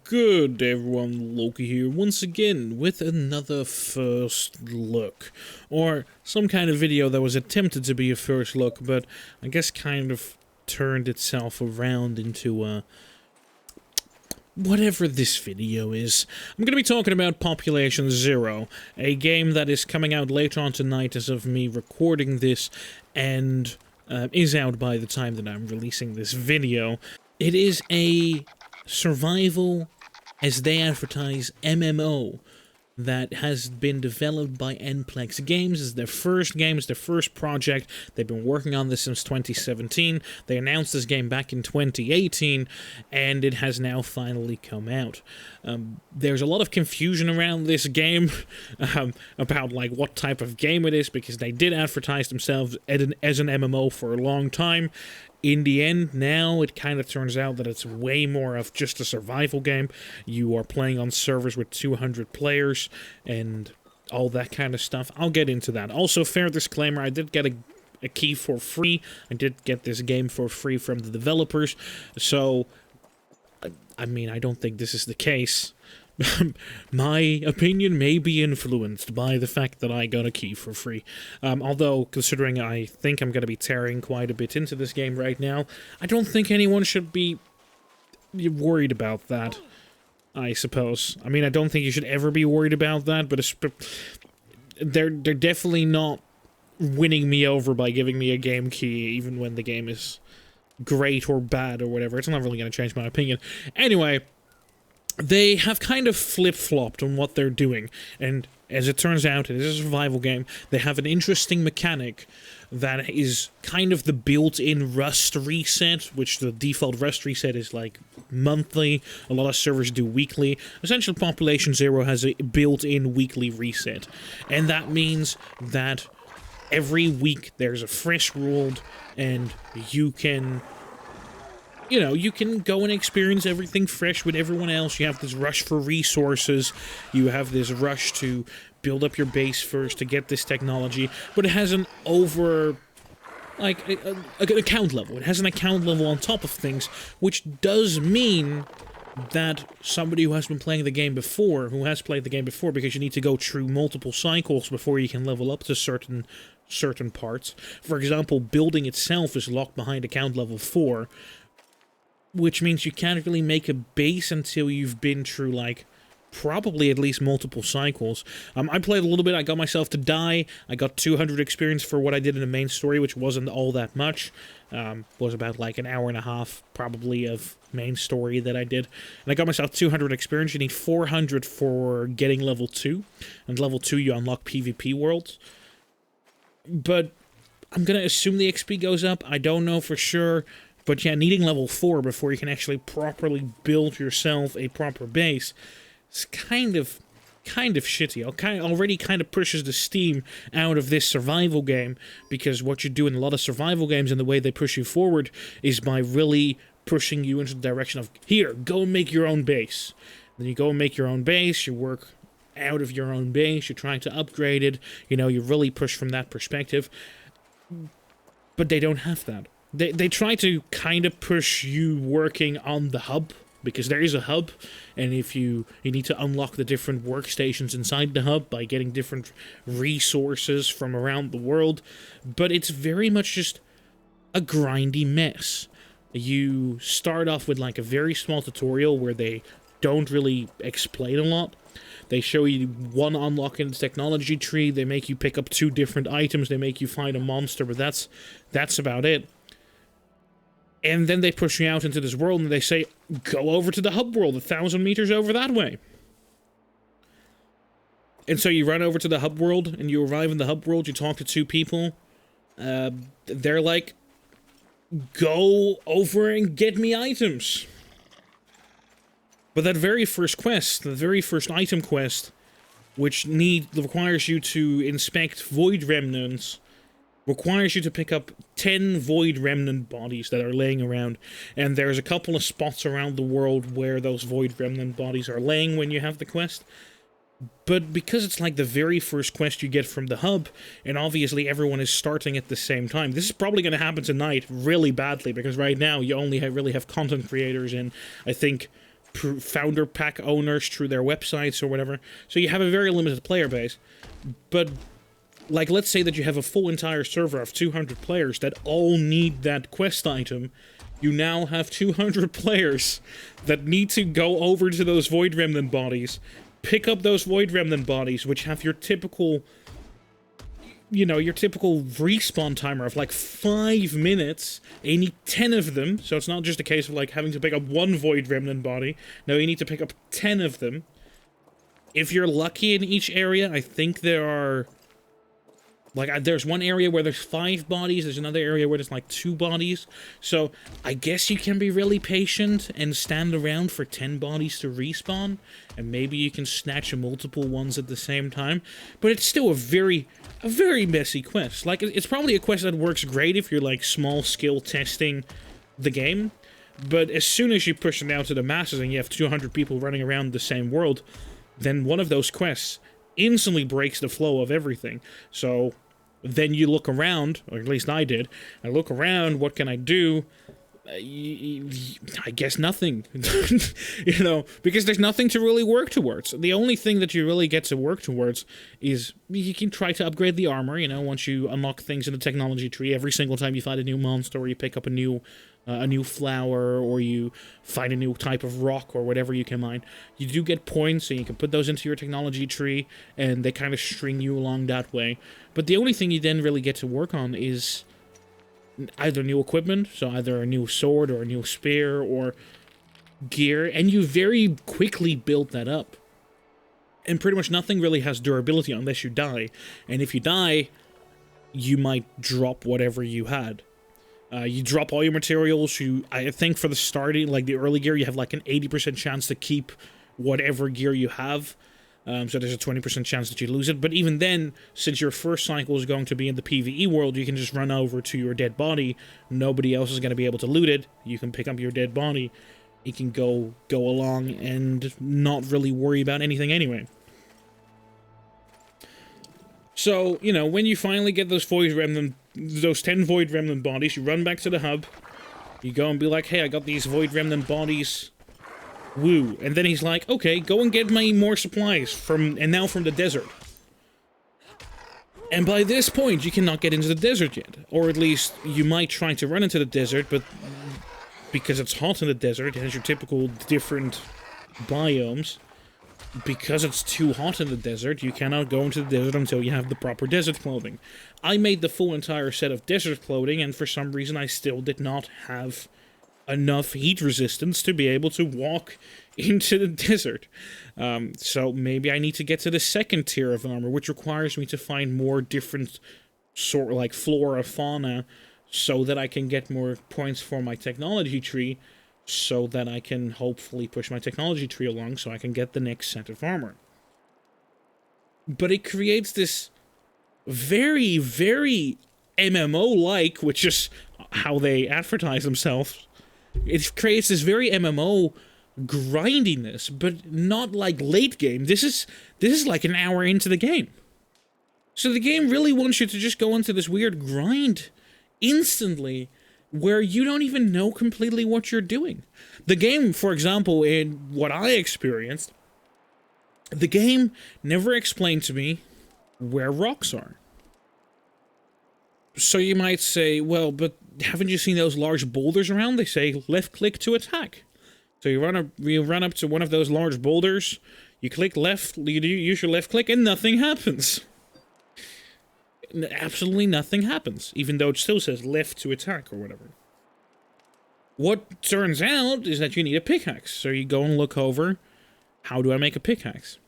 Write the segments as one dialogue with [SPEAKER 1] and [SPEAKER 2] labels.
[SPEAKER 1] Good day everyone, Loki here once again with another first look, or some kind of video that was attempted to be a first look, but I guess kind of turned itself around into whatever this video is. I'm going to be talking about Population Zero, a game that is coming out later on tonight as of me recording this, and is out by the time that I'm releasing this video. It is a survival, as they advertise, MMO that has been developed by Nplex Games. It's their first game, it's their first project. They've been working on this since 2017. They announced this game back in 2018, and it has now finally come out. There's a lot of confusion around this game about like what type of game it is, because they did advertise themselves as an MMO for a long time. In the end, now it kind of turns out that it's way more of just a survival game. You are playing on servers with 200 players and all that kind of stuff. I'll get into that. Also, fair disclaimer, I did get a key for free. I did get this game for free from the developers. So, I mean, I don't think this is the case. My opinion may be influenced by the fact that I got a key for free. Although, considering I think I'm going to be tearing quite a bit into this game right now, I don't think anyone should be worried about that, I suppose. I mean, I don't think you should ever be worried about that, but they're definitely not winning me over by giving me a game key, even when the game is great or bad or whatever. It's not really going to change my opinion. Anyway, they have kind of flip-flopped on what they're doing, and as it turns out, it is a survival game. They have an interesting mechanic that is kind of the built-in Rust reset, which the default Rust reset is like monthly. A lot of servers do weekly. Essentially, Population Zero has a built-in weekly reset, and that means that every week there's a fresh world, and you can go and experience everything fresh with everyone else. You have this rush for resources. You have this rush to build up your base first to get this technology. But it has an an account level. It has an account level on top of things, which does mean that somebody who has been playing the game before, because you need to go through multiple cycles before you can level up to certain parts. For example, building itself is locked behind account level 4, which means you can't really make a base until you've been through, like, probably at least multiple cycles. I played a little bit, I got myself to die, I got 200 experience for what I did in the main story, which wasn't all that much. Was about, like, an hour and a half, probably, of main story that I did. And I got myself 200 experience. You need 400 for getting level 2. And level 2, you unlock PvP worlds. But I'm gonna assume the XP goes up. I don't know for sure. But yeah, needing level 4 before you can actually properly build yourself a proper base is kind of shitty. Already kind of pushes the steam out of this survival game, because what you do in a lot of survival games and the way they push you forward is by really pushing you into the direction of, here, go and make your own base. Then you go and make your own base, you work out of your own base, you're trying to upgrade it, you really push from that perspective. But they don't have that. They try to kind of push you working on the hub, because there is a hub, and if you need to unlock the different workstations inside the hub by getting different resources from around the world, but it's very much just a grindy mess. You start off with like a very small tutorial where they don't really explain a lot. They show you one unlock in the technology tree, they make you pick up 2 different items, they make you find a monster, but that's about it. And then they push you out into this world, and they say, go over to the hub world, 1,000 meters over that way. And so you run over to the hub world, and you arrive in the hub world, you talk to 2 people. They're like, go over and get me items. But that very first quest, the very first item quest, which requires you to inspect void remnants, requires you to pick up 10 void remnant bodies that are laying around, and there's a couple of spots around the world where those void remnant bodies are laying when you have the quest. But because it's like the very first quest you get from the hub, and obviously everyone is starting at the same time, this is probably going to happen tonight really badly, because right now you only really have content creators in, I think, founder pack owners through their websites or whatever. So you have a very limited player base. But, like, let's say that you have a full entire server of 200 players that all need that quest item. You now have 200 players that need to go over to those Void Remnant bodies, pick up those Void Remnant bodies, which have your typical, you know, your typical respawn timer of like 5 minutes. And you need 10 of them, so it's not just a case of like having to pick up one Void Remnant body. No, you need to pick up 10 of them. If you're lucky in each area, I think there are... Like, there's one area where there's 5 bodies, there's another area where there's like 2 bodies. So, I guess you can be really patient and stand around for 10 bodies to respawn. And maybe you can snatch multiple ones at the same time. But it's still a very messy quest. Like, it's probably a quest that works great if you're like small skill testing the game. But as soon as you push it out to the masses and you have 200 people running around the same world, then one of those quests instantly breaks the flow of everything. So then you look around, or at least I did. I look around, what can I do? I guess nothing. You know, because there's nothing to really work towards. The only thing that you really get to work towards is you can try to upgrade the armor, you know, once you unlock things in the technology tree. Every single time you find a new monster or you pick up a new flower, or you find a new type of rock or whatever you can mine, you do get points, and you can put those into your technology tree, and they kind of string you along that way. But the only thing you then really get to work on is either new equipment, so either a new sword or a new spear or gear, and you very quickly build that up. And pretty much nothing really has durability unless you die, and if you die, you might drop whatever you had. You drop all your materials. I think for the starting, like the early gear, you have like an 80% chance to keep whatever gear you have. So there's a 20% chance that you lose it. But even then, since your first cycle is going to be in the PvE world, you can just run over to your dead body. Nobody else is going to be able to loot it. You can pick up your dead body. You can go along and not really worry about anything anyway. So, you know, when you finally get those 10 Void Remnant bodies, you run back to the hub, you go and be like, hey, I got these Void Remnant bodies, woo. And then he's like, okay, go and get me more supplies from the desert. And by this point, you cannot get into the desert yet. Or at least, you might try to run into the desert, but because it's hot in the desert, it has your typical different biomes. Because it's too hot in the desert, you cannot go into the desert until you have the proper desert clothing. I made the full entire set of desert clothing, and for some reason I still did not have enough heat resistance to be able to walk into the desert. So maybe I need to get to the second tier of armor, which requires me to find more different sort, like flora, fauna, so that I can get more points for my technology tree, so that I can hopefully push my technology tree along so I can get the next set of armor. But it creates this very, very MMO-like, which is how they advertise themselves. It creates this very MMO grindiness, but not like late game. This is like an hour into the game. So the game really wants you to just go into this weird grind instantly, where you don't even know completely what you're doing. The game, for example, in what I experienced, the game never explained to me where rocks are. So you might say, well, but haven't you seen those large boulders around? They say left click to attack. So you run up to one of those large boulders, you click left, you use your left click, and nothing happens. Absolutely nothing happens, even though it still says left to attack or whatever. What turns out is that you need a pickaxe. So you go and look over, how do I make a pickaxe?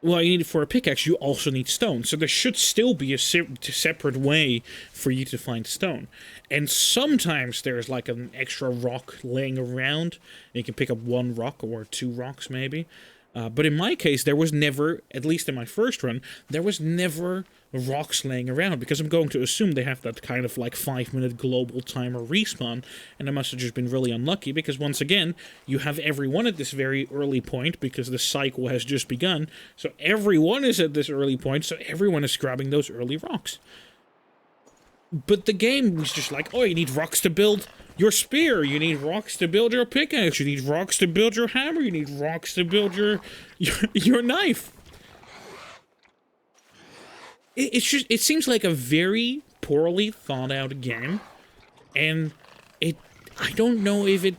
[SPEAKER 1] Well, you need, for a pickaxe, you also need stone. So there should still be a separate way for you to find stone. And sometimes there's like an extra rock laying around, and you can pick up 1 rock or 2 rocks maybe. But in my case, there was never, at least in my first run, there was never rocks laying around, because I'm going to assume they have that kind of like 5-minute global timer respawn, and I must have just been really unlucky, because once again, you have everyone at this very early point, because the cycle has just begun, so everyone is at this early point, so everyone is grabbing those early rocks. But the game was just like, oh, you need rocks to build your spear, you need rocks to build your pickaxe, you need rocks to build your hammer, you need rocks to build your knife. It seems like a very poorly thought out game, and I don't know if it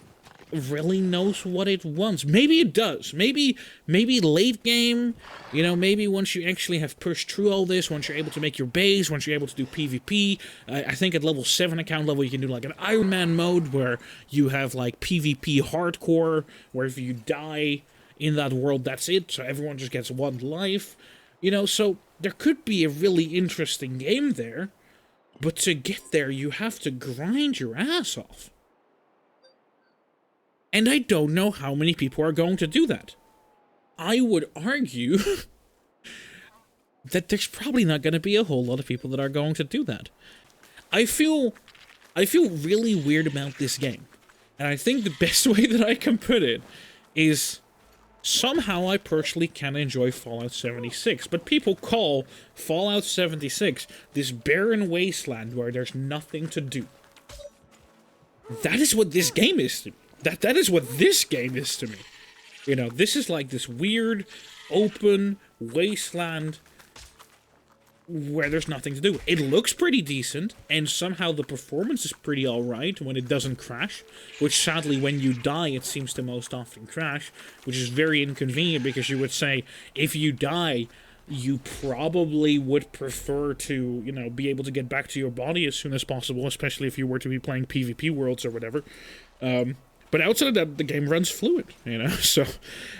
[SPEAKER 1] really knows what it wants. Maybe it does. Maybe late game, you know, maybe once you actually have pushed through all this, once you're able to make your base, once you're able to do PvP, I think at level 7 account level you can do like an Iron Man mode where you have like PvP hardcore, where if you die in that world, that's it, so everyone just gets one life. You know, so there could be a really interesting game there, but to get there you have to grind your ass off. And I don't know how many people are going to do that. I would argue that there's probably not going to be a whole lot of people that are going to do that. I feel really weird about this game. And I think the best way that I can put it is somehow I personally can enjoy Fallout 76, but people call Fallout 76 this barren wasteland where there's nothing to do. That is what this game is to me. That is what this game is to me. You know, this is like this weird, open wasteland where there's nothing to do. It looks pretty decent, and somehow the performance is pretty alright when it doesn't crash, which sadly when you die it seems to most often crash, which is very inconvenient because you would say, if you die, you probably would prefer to, you know, be able to get back to your body as soon as possible, especially if you were to be playing PvP worlds or whatever. But outside of that, the game runs fluid, you know, so...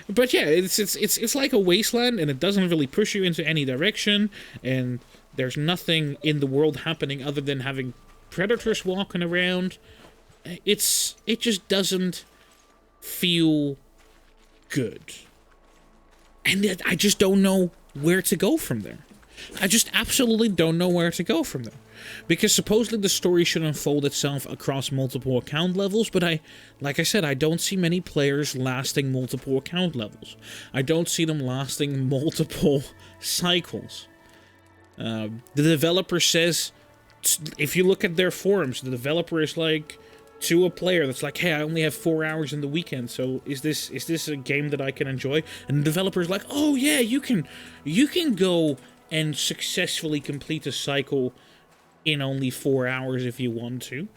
[SPEAKER 1] But yeah, it's like a wasteland, and it doesn't really push you into any direction, and there's nothing in the world happening other than having predators walking around. It just doesn't feel good. And I just don't know where to go from there. I just absolutely don't know where to go from there. Because supposedly the story should unfold itself across multiple account levels, but like I said, I don't see many players lasting multiple account levels. I don't see them lasting multiple cycles. The developer says, if you look at their forums, the developer is like, to a player that's like, hey, I only have 4 hours in the weekend, so is this a game that I can enjoy? And the developer's like, oh yeah, you can go and successfully complete a cycle in only 4 hours if you want to.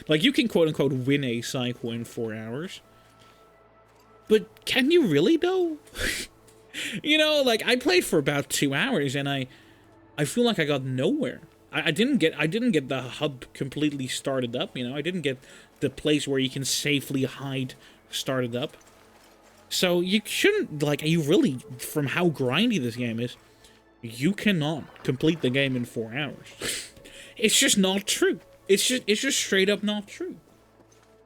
[SPEAKER 1] Like, you can quote-unquote win a cycle in 4 hours. But can you really, though? You know, like, I played for about 2 hours, and I feel like I got nowhere. I didn't get the hub completely started up, you know? I didn't get the place where you can safely hide started up. So you shouldn't, like, you really, from how grindy this game is, you cannot complete the game in 4 hours. It's just not true. It's just straight up not true.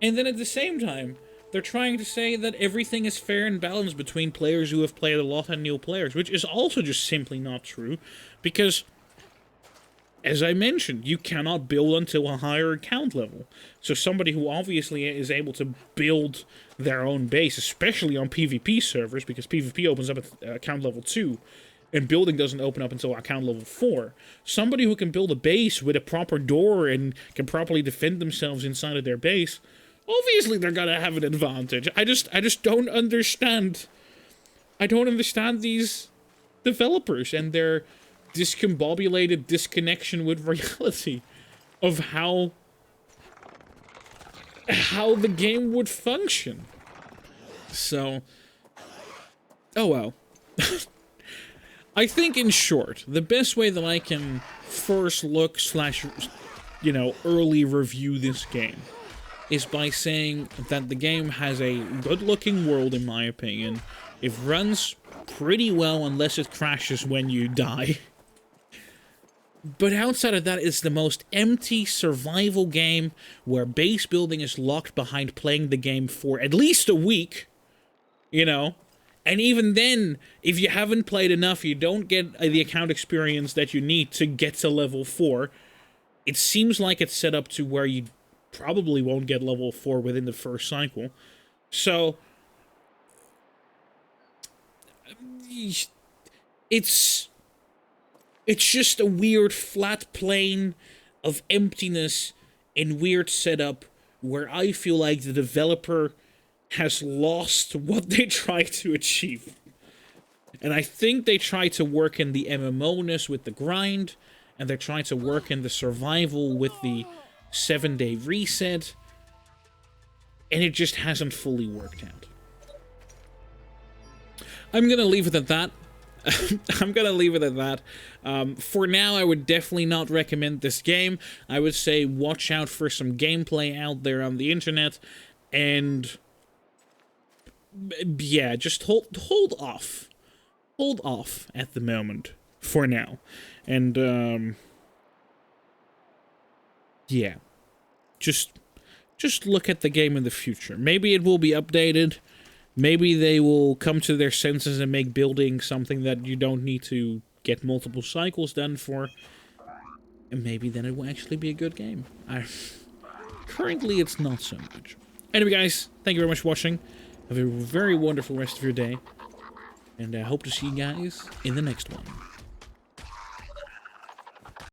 [SPEAKER 1] And then at the same time, they're trying to say that everything is fair and balanced between players who have played a lot and new players, which is also just simply not true, because, as I mentioned, you cannot build until a higher account level. So somebody who obviously is able to build their own base, especially on PvP servers, because PvP opens up at account level 2, and building doesn't open up until account level 4. Somebody who can build a base with a proper door and can properly defend themselves inside of their base, obviously they're gonna have an advantage. I just don't understand. I don't understand these developers and their discombobulated disconnection with reality of how the game would function. So, oh well. I think, in short, the best way that I can first look / you know, early review this game is by saying that the game has a good-looking world, in my opinion. It runs pretty well unless it crashes when you die. But outside of that, it's the most empty survival game where base building is locked behind playing the game for at least a week, you know? And even then, if you haven't played enough, you don't get the account experience that you need to get to level 4. It seems like it's set up to where you probably won't get level 4 within the first cycle. So, it's It's just a weird flat plane of emptiness and weird setup where I feel like the developer has lost what they tried to achieve. And I think they try to work in the MMO-ness with the grind, and they're trying to work in the survival with the 7-day reset, and it just hasn't fully worked out. I'm gonna leave it at that. I'm gonna leave it at that. For now, I would definitely not recommend this game. I would say watch out for some gameplay out there on the internet, and yeah, just hold off. Hold off at the moment, for now. And, yeah. Just look at the game in the future. Maybe it will be updated. Maybe they will come to their senses and make building something that you don't need to get multiple cycles done for. And maybe then it will actually be a good game. Currently, it's not so much. Anyway, guys, thank you very much for watching. Have a very wonderful rest of your day. And I hope to see you guys in the next one.